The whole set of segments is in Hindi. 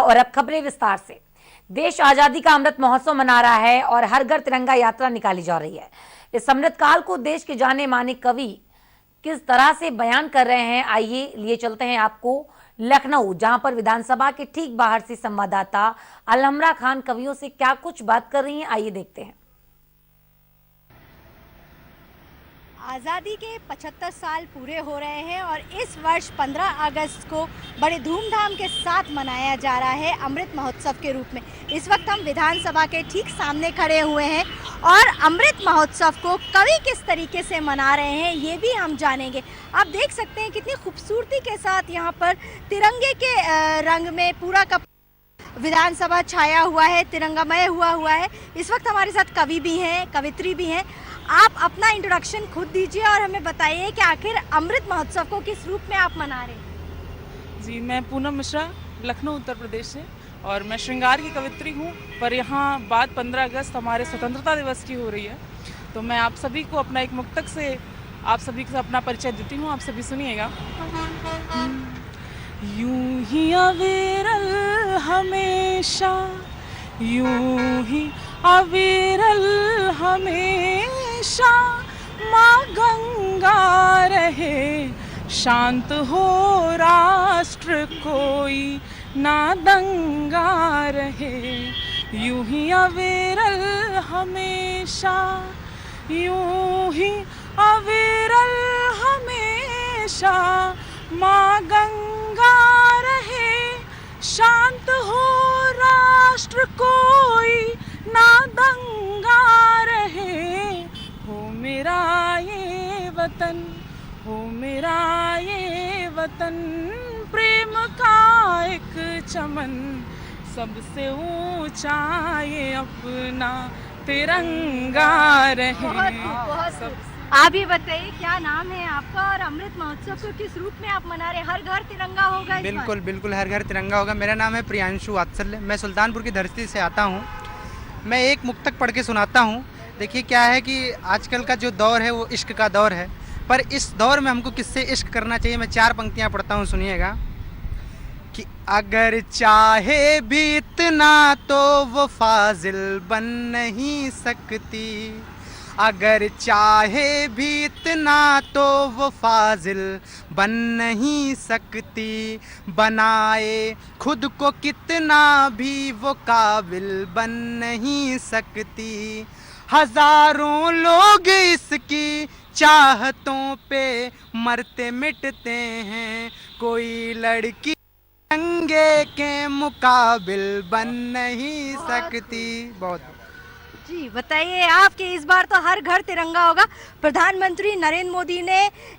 और अब खबरें विस्तार से। देश आजादी का अमृत महोत्सव मना रहा है और हर घर तिरंगा यात्रा निकाली जा रही है। इस अमृत काल को देश के जाने माने कवि किस तरह से बयान कर रहे हैं, आइए लिए चलते हैं आपको लखनऊ, जहां पर विधानसभा के ठीक बाहर से संवाददाता अलहमरा खान कवियों से क्या कुछ बात कर रही हैं, आइए देखते हैं। आज़ादी के 75 साल पूरे हो रहे हैं और इस वर्ष 15 अगस्त को बड़े धूमधाम के साथ मनाया जा रहा है अमृत महोत्सव के रूप में। इस वक्त हम विधानसभा के ठीक सामने खड़े हुए हैं और अमृत महोत्सव को कवि किस तरीके से मना रहे हैं ये भी हम जानेंगे। आप देख सकते हैं कितनी खूबसूरती के साथ यहाँ पर तिरंगे के रंग में पूरा का विधानसभा छाया हुआ है, तिरंगामय हुआ है। इस वक्त हमारे साथ कवि भी हैं, कवित्री भी हैं। आप अपना इंट्रोडक्शन खुद दीजिए और हमें बताइए कि आखिर अमृत महोत्सव को किस रूप में आप मना रहे हैं। जी, मैं पूनम मिश्रा, लखनऊ उत्तर प्रदेश से, और मैं श्रृंगार की कवित्री हूँ। पर यहाँ बात 15 अगस्त हमारे स्वतंत्रता दिवस की हो रही है, तो मैं आप सभी को अपना एक मुक्तक से आप सभी को अपना परिचय देती हूँ। आप सभी सुनिएगा। यूं ही अविरल हमेशा, यूं ही अविरल हमेशा, माँ गंगा रहे, शांत हो राष्ट्र कोई ना दंगा रहे। यूं ही अविरल हमेशा, यूं ही अविरल हमेशा, माँ गंगा रहे, शांत हो राष्ट्र कोई ना दंगा रहे। हो मेरा ये वतन, हो मेरा ये वतन, प्रेम का एक चमन, सबसे ऊंचा ये अपना तिरंगा रहे। आप ये बताइए क्या नाम है आपका और अमृत महोत्सव को किस रूप में आप मना रहे हैं? हर घर तिरंगा होगा? बिल्कुल बिल्कुल, हर घर तिरंगा होगा। मेरा नाम है प्रियांशु वात्सल्य, मैं सुल्तानपुर की धरती से आता हूँ। मैं एक मुक्तक पढ़ के सुनाता हूँ। देखिए क्या है कि आजकल का जो दौर है वो इश्क का दौर है, पर इस दौर में हमको किससे इश्क करना चाहिए। मैं 4 पंक्तियाँ पढ़ता हूँ, सुनिएगा। कि अगर चाहे भी इतना तो वो फाजिल बन नहीं सकती, अगर चाहे भी इतना तो वो फाजिल बन नहीं सकती, बनाए खुद को कितना भी वो काबिल बन नहीं सकती। हजारों लोग इसकी चाहतों पे मरते मिटते हैं, कोई लड़की तिरंगे के मुकाबिल बन नहीं सकती। बहुत जी बताइए, आपके इस बार तो हर घर तिरंगा होगा। प्रधानमंत्री नरेंद्र मोदी ने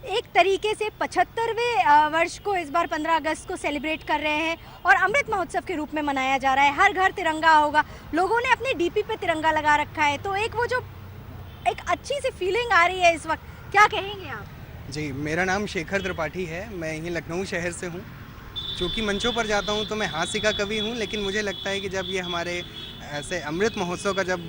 एक तरीके से 75वें वर्ष को इस बार 15 अगस्त को सेलिब्रेट कर रहे हैं और अमृत महोत्सव के रूप में मनाया जा रहा है। हर घर तिरंगा होगा, लोगों ने अपनी डीपी पे तिरंगा लगा रखा है, तो एक वो जो एक अच्छी सी फीलिंग आ रही है इस वक्त, क्या कहेंगे आप? जी, मेरा नाम शेखर त्रिपाठी है, मैं यहीं लखनऊ शहर से हूँ। चूँकि मंचों पर जाता हूँ तो मैं हास्य का कवि हूँ, लेकिन मुझे लगता है कि जब ये हमारे ऐसे अमृत महोत्सव का जब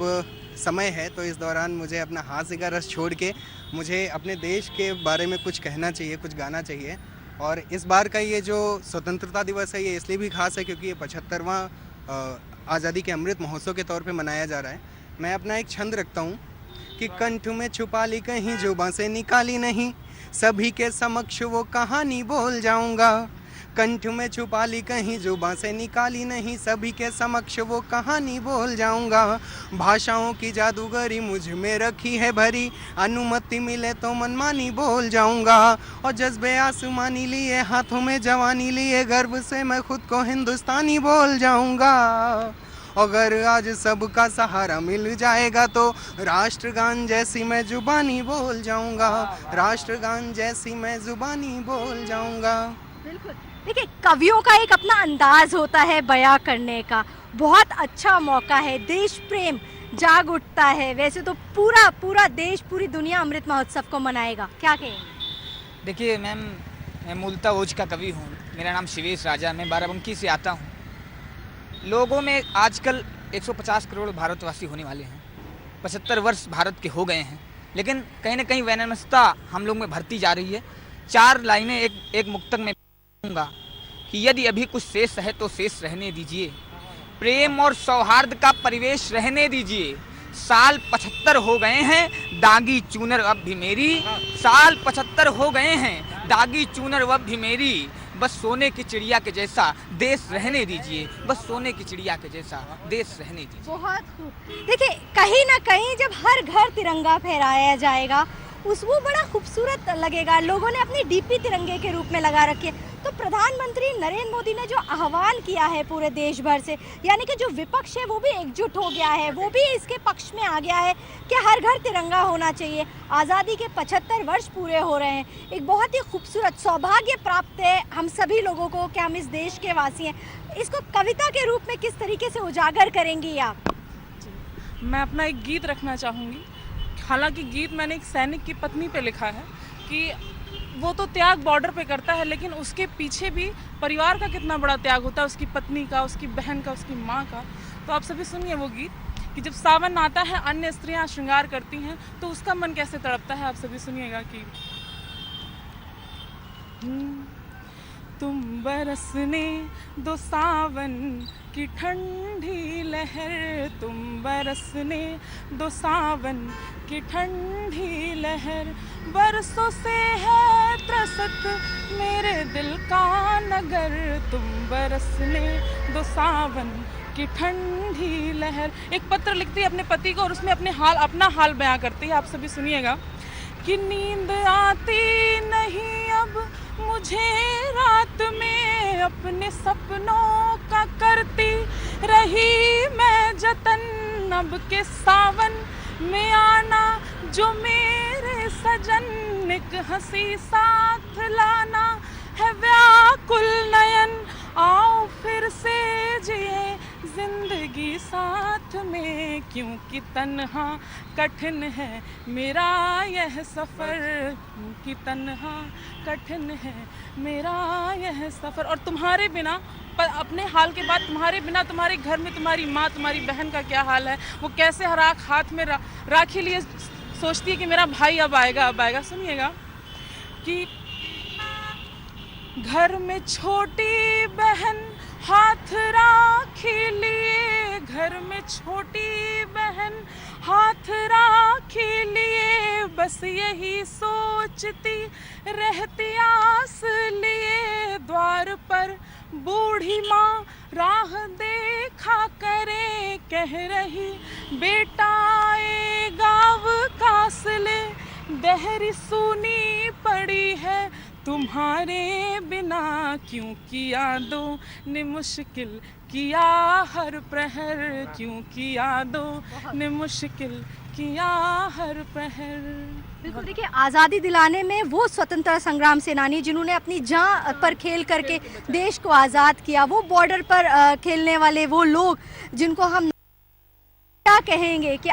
समय है तो इस दौरान मुझे अपना हास्य का रस छोड़ के मुझे अपने देश के बारे में कुछ कहना चाहिए, कुछ गाना चाहिए। और इस बार का ये जो स्वतंत्रता दिवस है ये इसलिए भी खास है क्योंकि ये 75वां आज़ादी के अमृत महोत्सव के तौर पे मनाया जा रहा है। मैं अपना एक छंद रखता हूँ कि कंठ में छुपा ली कहीं जुबां से निकाली नहीं, सभी के समक्ष वो कहानी बोल जाऊँगा। कंठ में छुपा ली कहीं जुबां से निकाली नहीं, सभी के समक्ष वो कहानी बोल जाऊंगा। भाषाओं की जादूगरी मुझ में रखी है भरी, अनुमति मिले तो मनमानी बोल जाऊंगा। और जज्बे आसमानी लिए हाथों में जवानी लिए, गर्व से मैं खुद को हिंदुस्तानी बोल जाऊंगा। अगर आज सबका सहारा मिल जाएगा तो राष्ट्रगान जैसी मैं जुबानी बोल जाऊंगा, राष्ट्रगान जैसी मैं जुबानी बोल जाऊंगा। बिल्कुल, देखिए कवियों का एक अपना अंदाज होता है बयां करने का, बहुत अच्छा मौका है, देश प्रेम जाग उठता है। वैसे तो पूरा देश, पूरी दुनिया अमृत महोत्सव को मनाएगा, क्या कहेंगे? देखिए मैम, मैं मूलतः ओज का कवि हूँ। मेरा नाम शिवेश राजा, मैं बाराबंकी से आता हूँ। लोगों में आजकल 150 करोड़ भारतवासी होने वाले हैं, 75 वर्ष भारत के हो गए हैं, लेकिन कहीं ना कहीं वैमनस्यता हम लोग में भरती जा रही है। 4 लाइनें एक मुक्तक में कि यदि अभी कुछ शेष है तो शेष रहने दीजिए, प्रेम और सौहार्द का परिवेश रहने दीजिए। साल 75 हो गए हैं, दागी चूनर अब भी मेरी, साल 75 हो गए हैं, दागी चूनर अब भी मेरी, बस सोने की चिड़िया के जैसा देश रहने दीजिए, बस सोने की चिड़िया के जैसा देश रहने दीजिए। बहुत खूब। देखिए, कहीं ना कहीं जब हर घर तिरंगा फहराया जाएगा वो बड़ा खूबसूरत लगेगा। लोगों ने अपनी डीपी तिरंगे के रूप में लगा रखी है। तो प्रधानमंत्री नरेंद्र मोदी ने जो आह्वान किया है पूरे देश भर से, यानी कि जो विपक्ष है वो भी एकजुट हो गया है, वो भी इसके पक्ष में आ गया है कि हर घर तिरंगा होना चाहिए। आज़ादी के 75 वर्ष पूरे हो रहे हैं। एक बहुत ही खूबसूरत सौभाग्य प्राप्त है हम सभी लोगों को कि हम इस देश के वासी हैं। इसको कविता के रूप में किस तरीके से उजागर करेंगी आप? मैं अपना एक गीत रखना चाहूँगी। हालांकि गीत मैंने एक सैनिक की पत्नी पे लिखा है कि वो तो त्याग बॉर्डर पे करता है, लेकिन उसके पीछे भी परिवार का कितना बड़ा त्याग होता है, उसकी पत्नी का, उसकी बहन का, उसकी माँ का। तो आप सभी सुनिए वो गीत कि जब सावन आता है अन्य स्त्रियां श्रृंगार करती हैं तो उसका मन कैसे तड़पता है। आप सभी सुनिएगा कि तुम बरसने दो सावन की ठंडी लहर, तुम बरसने दो सावन की ठंडी लहर, बरसों से है त्रसत मेरे दिल का नगर, तुम बरसने दो सावन की ठंडी लहर। एक पत्र लिखती है अपने पति को और उसमें अपना हाल बयां करती है। आप सभी सुनिएगा कि नींद आती नहीं अब मुझे रात में, अपने सपनों का करती रही मैं जतन, अब के सावन में आना जो मेरे सजन, एक हंसी साथ लाना है व्याकुल नयन, आओ फिर से जिए जिंदगी साथ में, क्योंकि तन्हा कठिन है मेरा यह सफ़र, क्योंकि तन्हा कठिन है मेरा यह सफ़र। और तुम्हारे बिना, अपने हाल के बाद तुम्हारे बिना तुम्हारे घर में तुम्हारी माँ, तुम्हारी बहन का क्या हाल है, वो कैसे हर आँख हाथ में राखी लिए सोचती है कि मेरा भाई अब आएगा, अब आएगा। सुनिएगा कि घर में छोटी बहन हाथ राखी लिए, घर में छोटी बहन हाथ राखी लिए, बस यही सोचती रहती आस लिए, द्वार पर बूढ़ी माँ राह देखा करे, कह रही बेटा आएगा कासले, दहरी सुनी पड़ी है तुम्हारे बिना, क्योंकि यादों ने मुश्किल किया हर प्रहर, क्योंकि यादों ने मुश्किल किया हर प्रहर। बिल्कुल। देखिए, आज़ादी दिलाने में वो स्वतंत्रता संग्राम सेनानी जिन्होंने अपनी जान पर खेल करके देश को आज़ाद किया, वो बॉर्डर पर खेलने वाले वो लोग जिनको हम क्या कहेंगे कि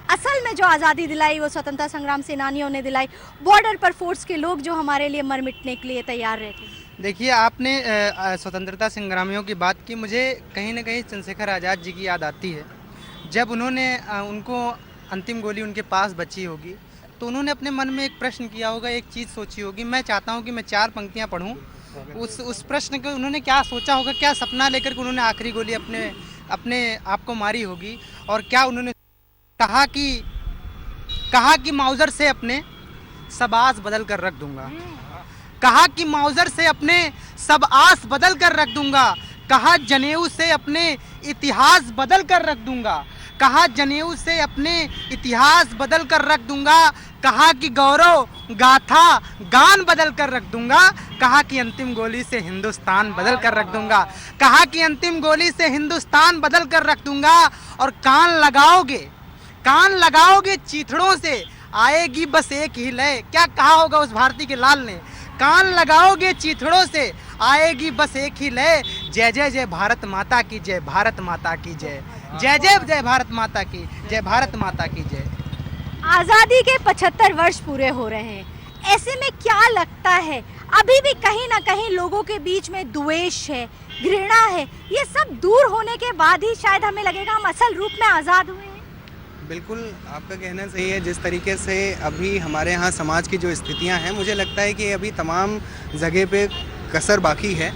असल में जो आज़ादी दिलाई वो स्वतंत्रता संग्राम सेनानियों ने दिलाई। बॉर्डर पर फोर्स के लोग जो हमारे लिए मर मिटने के लिए तैयार रहते। देखिए, आपने स्वतंत्रता संग्रामियों की बात की, मुझे कहीं ना कहीं चंद्रशेखर आज़ाद जी की याद आती है। जब उन्होंने उनको अंतिम गोली उनके पास बची होगी तो उन्होंने अपने मन में एक प्रश्न किया होगा, एक चीज़ सोची होगी। मैं चाहता हूँ कि मैं 4 पंक्तियाँ पढ़ूँ। उस प्रश्न को उन्होंने क्या सोचा होगा, क्या सपना लेकर के उन्होंने आखिरी गोली अपने आप को मारी होगी, और क्या उन्होंने कहा कि माउजर से अपने सब आस बदल कर रख दूंगा, कहा कि माउजर से अपने सब आस बदल कर रख दूंगा, कहा जनेऊ से अपने इतिहास बदल कर रख दूंगा, कहा जनेऊ से अपने इतिहास बदल कर रख दूंगा, कहा कि गौरव गाथा गान बदल कर रख दूंगा, कहा कि अंतिम गोली से हिंदुस्तान बदल कर रख दूंगा, कहा कि अंतिम गोली से हिंदुस्तान बदल कर रख दूंगा, और कान लगाओगे चीथड़ों से आएगी बस एक ही लय। क्या कहा होगा उस भारती के लाल ने, कान लगाओगे चीथड़ों से आएगी बस एक ही लय, जय जय जय भारत माता की जय, भारत माता की जय, जय जय जय भारत माता की जय, भारत माता की जय। आज़ादी के 75 वर्ष पूरे हो रहे हैं, ऐसे में क्या लगता है अभी भी कहीं ना कहीं लोगों के बीच में द्वेष है, घृणा है, ये सब दूर होने के बाद ही शायद हमें लगेगा हम असल रूप में आज़ाद हुए हैं? बिल्कुल, आपका कहना सही है। जिस तरीके से अभी हमारे यहाँ समाज की जो स्थितियाँ हैं, मुझे लगता है कि अभी तमाम जगह पे कसर बाकी है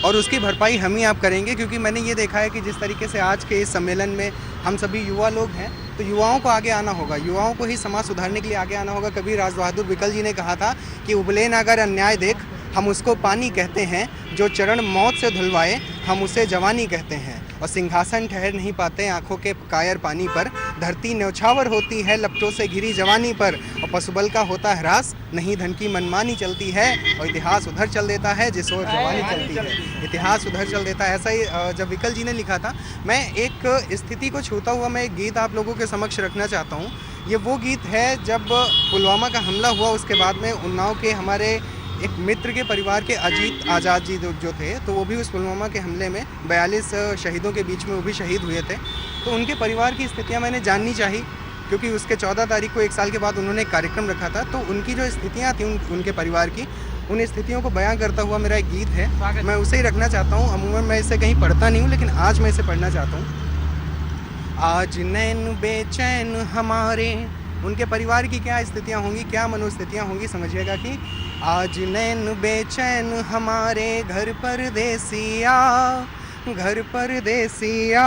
और उसकी भरपाई हम ही आप करेंगे, क्योंकि मैंने ये देखा है कि जिस तरीके से आज के इस सम्मेलन में हम सभी युवा लोग हैं, तो युवाओं को आगे आना होगा, युवाओं को ही समाज सुधारने के लिए आगे आना होगा। कभी राज बहादुर विकल जी ने कहा था कि उबले ना अगर अन्याय देख हम उसको पानी कहते हैं, जो चरण मौत से धुलवाए हम उसे जवानी कहते हैं। और सिंहासन ठहर नहीं पाते आंखों के कायर पानी पर, धरती न्यौछावर होती है लपटों से घिरी जवानी पर, और पशुबल का होता है ह्रास, नहीं धन की मनमानी चलती है, और इतिहास उधर चल देता है जिस ओर जवानी चलती है। इतिहास उधर चल देता है, ऐसा ही जब विकल जी ने लिखा था। मैं एक स्थिति को छूता हुआ मैं एक गीत आप लोगों के समक्ष रखना चाहता हूँ। ये वो गीत है जब पुलवामा का हमला हुआ, उसके बाद में उन्नाव के हमारे एक मित्र के परिवार के अजीत आज़ाद जी जो थे, तो वो भी उस पुलवामा के हमले में 42 शहीदों के बीच में वो भी शहीद हुए थे। तो उनके परिवार की स्थितियां मैंने जाननी चाहिए, क्योंकि उसके 14 तारीख को 1 साल के बाद उन्होंने एक कार्यक्रम रखा था। तो उनकी जो स्थितियां थी उनके परिवार की, उन स्थितियों को बयां करता हुआ मेरा एक गीत है, मैं उसे ही रखना चाहता हूँ। अमूमन मैं इसे कहीं पढ़ता नहीं हूँ, लेकिन आज मैं इसे पढ़ना चाहता हूँ। आज नैन बेचैन हमारे, उनके परिवार की क्या स्थितियां होंगी, क्या मनोस्थितियां होंगी, समझिएगा कि आज नैन बेचैन हमारे घर परदेसिया, घर परदेसिया,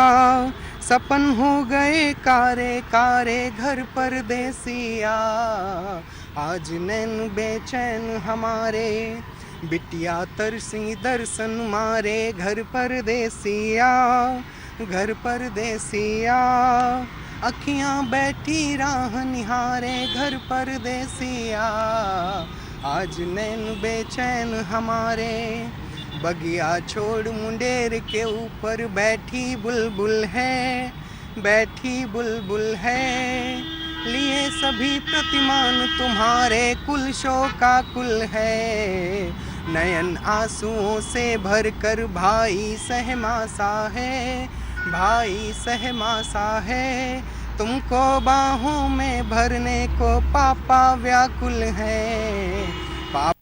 सपन हो गए कारे कारे घर परदेसिया। आज नैन बेचैन हमारे, बिटिया तरसी दर्शन मारे घर परदेसिया, घर परदेसिया, अखियाँ बैठी राह निहारे घर परदेसिया। आज नैन बेचैन हमारे, बगिया छोड़ मुंडेर के ऊपर बैठी बुलबुल है, बैठी बुलबुल है, लिए सभी प्रतिमान तुम्हारे कुल शोका कुल है। नयन आंसुओं से भर कर भाई सहमासा है, भाई सहमासा है, तुमको बाहों में भरने को पापा व्याकुल है। पापा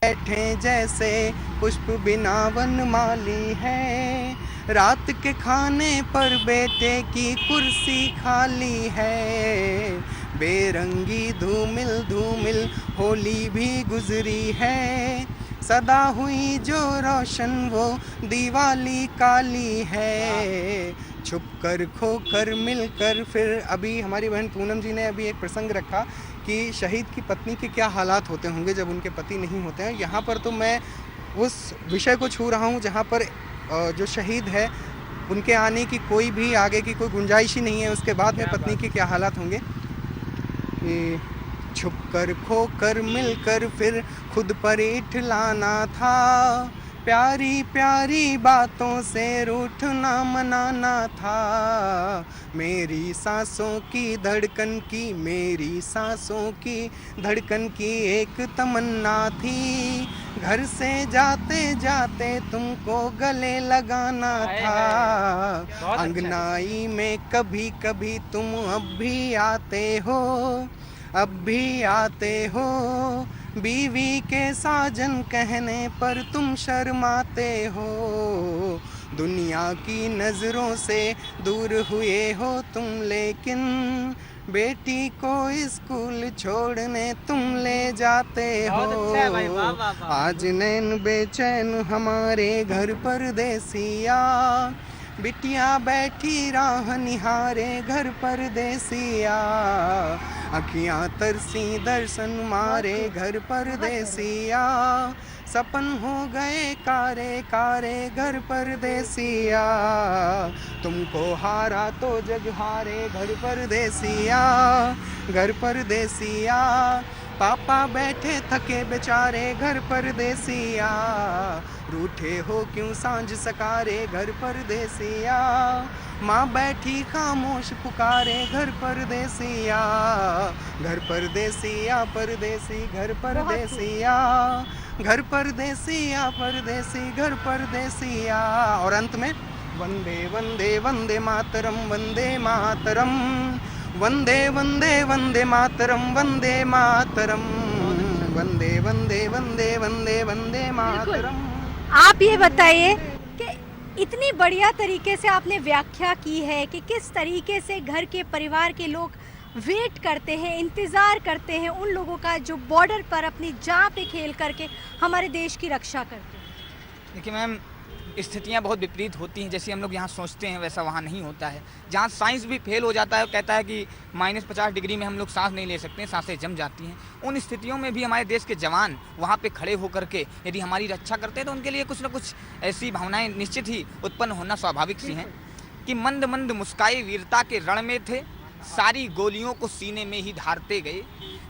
बैठे जैसे पुष्प बिना वनमाली है, रात के खाने पर बेटे की कुर्सी खाली है। बेरंगी धूमिल धूमिल होली भी गुजरी है, सदा हुई जो रोशन वो दिवाली काली है। छुप कर खो कर मिलकर फिर, अभी हमारी बहन पूनम जी ने अभी एक प्रसंग रखा कि शहीद की पत्नी के क्या हालात होते होंगे जब उनके पति नहीं होते हैं। यहाँ पर तो मैं उस विषय को छू रहा हूँ जहाँ पर जो शहीद है उनके आने की कोई भी आगे की कोई गुंजाइश ही नहीं है, उसके बाद में पत्नी के क्या हालात होंगे। छुप कर खो कर मिलकर फिर खुद पर इठलाना था, प्यारी प्यारी बातों से रूठना मनाना था। मेरी सांसों की धड़कन की, मेरी सांसों की धड़कन की एक तमन्ना थी, घर से जाते जाते तुमको गले लगाना था। अंगनाई में कभी कभी तुम अब भी आते हो, अब भी आते हो, बीवी के साजन कहने पर तुम शर्माते हो। दुनिया की नज़रों से दूर हुए हो तुम, लेकिन बेटी को स्कूल छोड़ने तुम ले जाते हो। आज नैन बेचैन हमारे घर परदेसिया, बिटिया बैठी राह निहारे घर परदेसिया। अखियाँ तरसी दर्शन मारे घर परदेसिया, सपन हो गए कारे कारे घर परदेसिया। तुमको हारा तो जग हारे घर परदेसिया, घर परदेसिया। पापा बैठे थके बेचारे घर परदेसिया, रूठे हो क्यों सांझ सकारे घर परदेसिया। माँ बैठी खामोश पुकारे घर परदेसिया, घर परदेसिया परदेसी घर परदेसिया, घर परदेसिया परदेसी घर परदेसिया। और अंत में वंदे वंदे वंदे मातरम, वंदे मातरम, वंदे वंदे वंदे मातरम, वंदे मातरम, वंदे वंदे वंदे वंदे वंदे मातरम। आप ये बताइए कि इतनी बढ़िया तरीके से आपने व्याख्या की है कि किस तरीके से घर के परिवार के लोग वेट करते हैं, इंतज़ार करते हैं उन लोगों का जो बॉर्डर पर अपनी जान पे खेल करके हमारे देश की रक्षा करते हैं। देखिए मैम, स्थितियाँ बहुत विपरीत होती हैं। जैसे हम लोग यहाँ सोचते हैं वैसा वहाँ नहीं होता है। जहाँ साइंस भी फेल हो जाता है, वो कहता है कि -50 डिग्री में हम लोग सांस नहीं ले सकते, सांसें जम जाती हैं। उन स्थितियों में भी हमारे देश के जवान वहाँ पे खड़े होकर के यदि हमारी रक्षा करते हैं तो उनके लिए कुछ न कुछ ऐसी भावनाएं निश्चित ही उत्पन्न होना स्वाभाविक सी हैं कि मंद मंद मुस्काए वीरता के रण में थे, सारी गोलियों को सीने में ही धारते गए।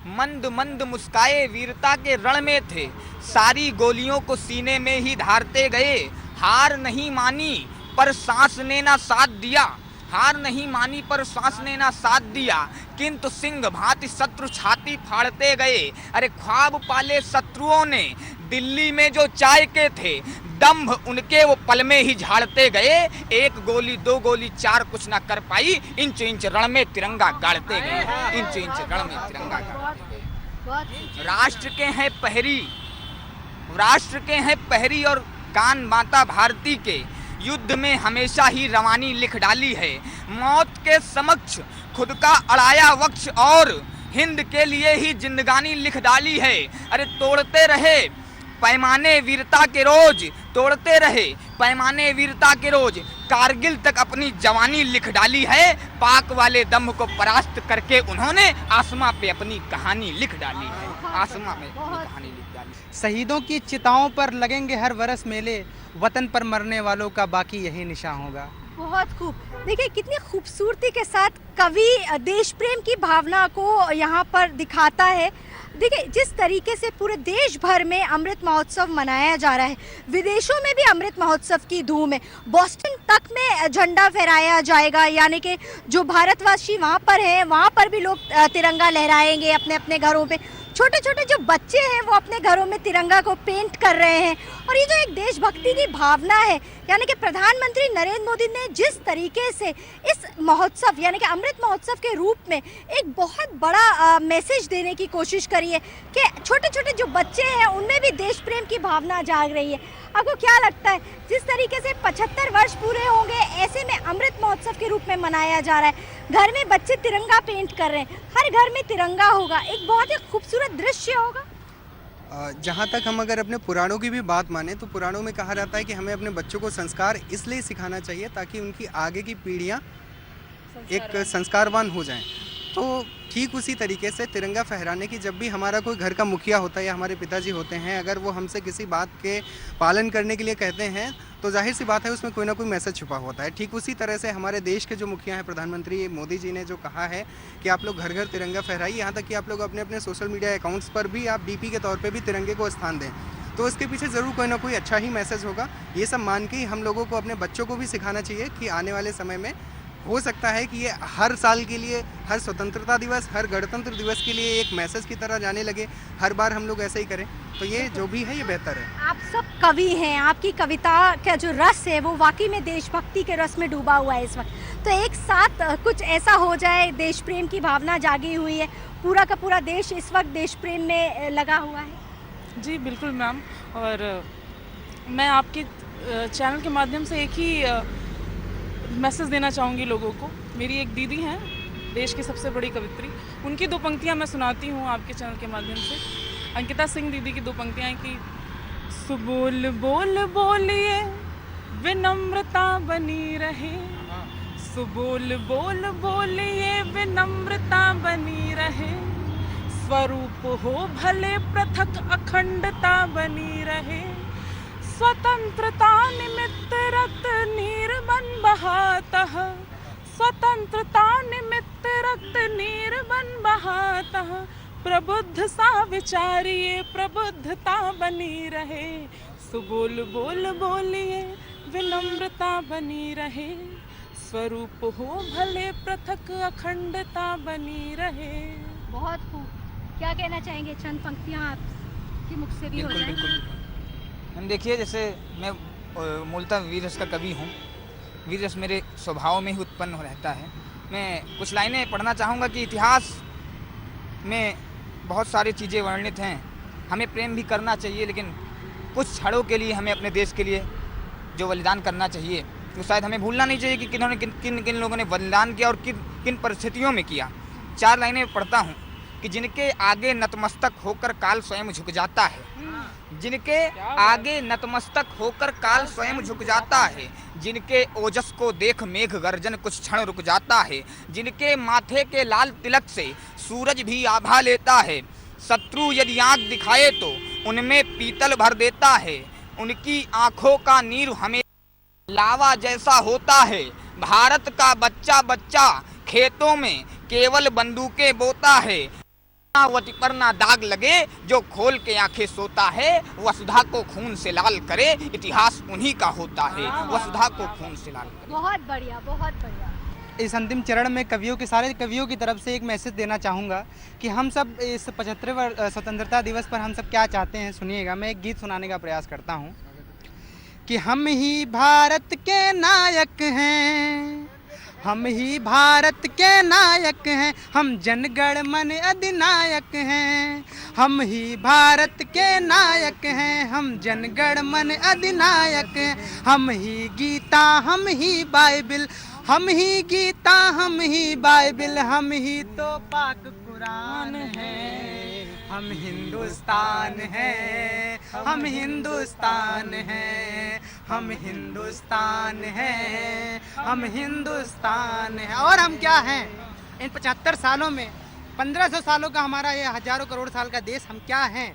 मंद मंद मुस्काए वीरता के रण में थे, सारी गोलियों को सीने में ही धारते गए। हार नहीं मानी पर सांस ने ना साथ दिया, हार नहीं मानी पर सांस ने ना साथ दिया, किंतु सिंह भांति शत्रु छाती फाड़ते गए। अरे ख्वाब पाले शत्रुओं ने दिल्ली में जो चाय के थे, दम्भ उनके वो पल में ही झाड़ते गए। 1 गोली 2 गोली 4 कुछ ना कर पाई, इंच इंच रण में तिरंगा गाड़ते गए, इंच इंच रण में तिरंगा गाड़ते गए। राष्ट्र के हैं पहरी, राष्ट्र के हैं पहरी और कान माता भारती के, युद्ध में हमेशा ही रवानी लिख डाली है। मौत के समक्ष खुद का अड़ाया वक्ष और हिंद के लिए ही जिंदगानी लिख डाली है। अरे तोड़ते रहे पैमाने वीरता के रोज, तोड़ते रहे पैमाने वीरता के रोज, कारगिल तक अपनी जवानी लिख डाली है। पाक वाले दम्भ को परास्त करके उन्होंने आसमां पे अपनी कहानी लिख डाली है, आसमां में अपनी कहानी लिख डाली। शहीदों की चिताओं पर लगेंगे हर बरस मेले, वतन पर मरने वालों का बाकी यही निशान होगा। बहुत खूब। देखिए कितनी खूबसूरती के साथ कवि देश प्रेम की भावना को यहाँ पर दिखाता है। देखिए जिस तरीके से पूरे देश भर में अमृत महोत्सव मनाया जा रहा है, विदेशों में भी अमृत महोत्सव की धूम है। बोस्टन तक में झंडा फहराया जाएगा, यानी कि जो भारतवासी वहाँ पर हैं वहाँ पर भी लोग तिरंगा लहराएंगे अपने अपने घरों पे। छोटे छोटे जो बच्चे हैं वो अपने घरों में तिरंगा को पेंट कर रहे हैं। और ये जो एक देशभक्ति की भावना है, यानी कि प्रधानमंत्री नरेंद्र मोदी ने जिस तरीके से इस महोत्सव यानी कि अमृत महोत्सव के रूप में एक बहुत बड़ा मैसेज देने की कोशिश करी है कि छोटे छोटे जो बच्चे हैं उनमें भी देश प्रेम की भावना जाग रही है। आपको क्या लगता है, जिस तरीके से 75 वर्ष पूरे होंगे ऐसे में अमृत महोत्सव के रूप में मनाया जा रहा है, घर में बच्चे तिरंगा पेंट कर रहे हैं, हर घर में तिरंगा होगा, एक बहुत ही खूबसूरत दृश्य होगा। जहाँ तक हम अगर अपने पुराणों की भी बात माने तो पुराणों में कहा जाता है कि हमें अपने बच्चों को संस्कार इसलिए सिखाना चाहिए ताकि उनकी आगे की पीढ़ियाँ एक संस्कारवान हो जाएं। तो ठीक उसी तरीके से तिरंगा फहराने की, जब भी हमारा कोई घर का मुखिया होता है या हमारे पिताजी होते हैं, अगर वो हमसे किसी बात के पालन करने के लिए कहते हैं तो जाहिर सी बात है उसमें कोई ना कोई मैसेज छुपा होता है। ठीक उसी तरह से हमारे देश के जो मुखिया हैं, प्रधानमंत्री मोदी जी ने जो कहा है कि आप लोग घर घर तिरंगा फहराइए, यहाँ तक कि आप लोग अपने अपने सोशल मीडिया अकाउंट्स पर भी आप डीपी के तौर पर भी तिरंगे को स्थान दें, तो इसके पीछे ज़रूर कोई ना कोई अच्छा ही मैसेज होगा। ये सब मान के ही हम लोगों को अपने बच्चों को भी सिखाना चाहिए कि आने वाले समय में हो सकता है कि ये हर साल के लिए, हर स्वतंत्रता दिवस, हर गणतंत्र दिवस के लिए एक मैसेज की तरह जाने लगे। हर बार हम लोग ऐसे ही करें तो ये जो भी है ये बेहतर है। आप सब कवि हैं, आपकी कविता का जो रस है वो वाकई में देशभक्ति के रस में डूबा हुआ है इस वक्त। तो एक साथ कुछ ऐसा हो जाए, देश प्रेम की भावना जागी हुई है, पूरा का पूरा देश इस वक्त देश प्रेम में लगा हुआ है। जी बिल्कुल मैम, और मैं आपके चैनल के माध्यम से एक ही मैसेज देना चाहूँगी लोगों को। मेरी एक दीदी हैं, देश की सबसे बड़ी कवित्री, उनकी 2 पंक्तियाँ मैं सुनाती हूँ आपके चैनल के माध्यम से। अंकिता सिंह दीदी की 2 पंक्तियाँ हैं कि सुबोल बोल बोलिए विनम्रता बनी रहे, सुबोल बोल बोलिए विनम्रता बनी रहे, स्वरूप हो भले पृथक अखंडता बनी रहे, स्वतंत्रता निमित्त रक्त नीर बन बहातः, स्वतंत्रता निमित्त रक्त नीर बन बहातः, प्रबुद्ध सा विचारिए प्रबुद्धता बनी रहे, सुबोल बोल बोलिए विनम्रता बनी रहे, स्वरूप हो भले पृथक अखंडता बनी रहे। बहुत खूब। क्या कहना चाहेंगे, चंद पंक्तियाँ आपके मुख से भी हो जाए। बिल्कुल। हम देखिए, जैसे मैं मूलतः वीर रस का कवि हूँ, वीर रस मेरे स्वभाव में ही उत्पन्न रहता है। मैं कुछ लाइनें पढ़ना चाहूँगा कि इतिहास में बहुत सारी चीज़ें वर्णित हैं, हमें प्रेम भी करना चाहिए, लेकिन कुछ क्षणों के लिए हमें अपने देश के लिए जो बलिदान करना चाहिए तो शायद हमें भूलना नहीं चाहिए कि किन्होंने किन लोगों ने बलिदान किया और किन परिस्थितियों में किया। 4 लाइनें पढ़ता हूँ कि जिनके आगे नतमस्तक होकर काल स्वयं झुक जाता है, जिनके आगे नतमस्तक होकर काल स्वयं झुक जाता है, जिनके ओजस को देख मेघ गर्जन कुछ क्षण रुक जाता है, जिनके माथे के लाल तिलक से सूरज भी आभा लेता है, शत्रु यदि आंख दिखाए तो उनमें पीतल भर देता है, उनकी आंखों का नीर हमें लावा जैसा होता है, भारत का बच्चा बच्चा खेतों में केवल बंदूकें बोता है, वटी पर ना दाग लगे जो खोल के आंखें सोता है, वसुधा को खून से लाल करे इतिहास उन्हीं का होता है, वसुधा को खून से लाल करे। बहुत बढ़िया, बहुत बढ़िया। इस अंतिम चरण में कवियों के सारे कवियों की तरफ से एक मैसेज देना चाहूँगा कि हम सब इस 75वें स्वतंत्रता दिवस पर हम सब क्या चाहते हैं। सुनिएगा, मैं एक गीत सुनाने का प्रयास करता हूँ कि हम ही भारत के नायक हैं, हम ही भारत के नायक हैं, हम जनगण मन अधिनायक हैं, हम ही भारत के नायक हैं, हम जनगण मन अधिनायक हैं, हम ही गीता हम ही बाइबिल, हम ही गीता हम ही बाइबिल, हम ही तो पाक कुरान हैं, हम हिंदुस्तान हैं, हम हिंदुस्तान हैं, हम हिंदुस्तान हैं, हम हिंदुस्तान हैं। और हम क्या हैं? इन 75 सालों में 1500 सालों का हमारा ये हजारों करोड़ साल का देश, हम क्या हैं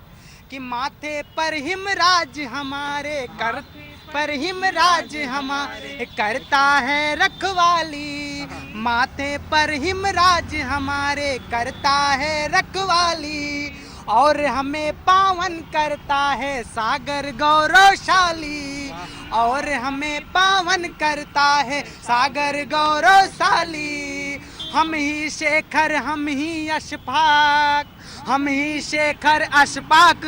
कि माथे पर हिमराज हमारे कर पर हिमराज हमारे करता है रखवाली, माथे पर हिमराज हमारे करता है रखवाली, और हमें पावन करता है सागर गौरवशाली, और हमें पावन करता है सागर गौरवशाली, हम ही शेखर हम ही अशफाक, हम ही शेखर अशफाक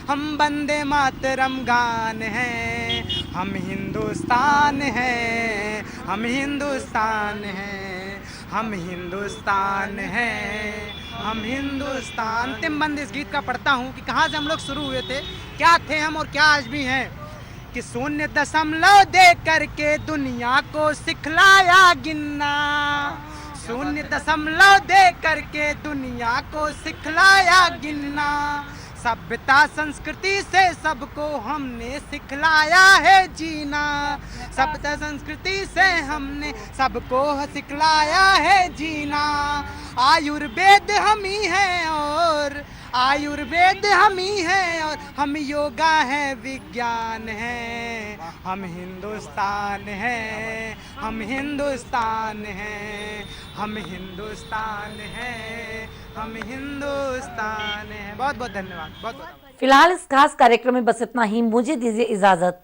हम वंदे मातरम गान हैं, हम हिंदुस्तान हैं, हम हिंदुस्तान हैं, हम हिंदुस्तान हैं, हम हिंदुस्तान। अंतिम बंद इस गीत का पढ़ता हूँ कि कहाँ से हम लोग शुरू हुए थे, क्या थे हम और क्या आज भी हैं, कि 0.0 दे करके दुनिया को सिखलाया गिनना, 0.0 दे करके दुनिया को सिखलाया गिनना, सभ्यता संस्कृति से सबको हमने सिखलाया है जीना, सभ्यता संस्कृति से हमने सबको सिखलाया है जीना, आयुर्वेद हम ही हैं और आयुर्वेद हम ही हैं, और हम योगा है विज्ञान है, हम हिंदुस्तान हैं, हम हिंदुस्तान हैं, हम हिंदुस्तान हैं, हम हिंदुस्तान हैं। बहुत बहुत धन्यवाद। बहुत बहुत फिलहाल इस खास कार्यक्रम में बस इतना ही। मुझे दीजिए इजाजत।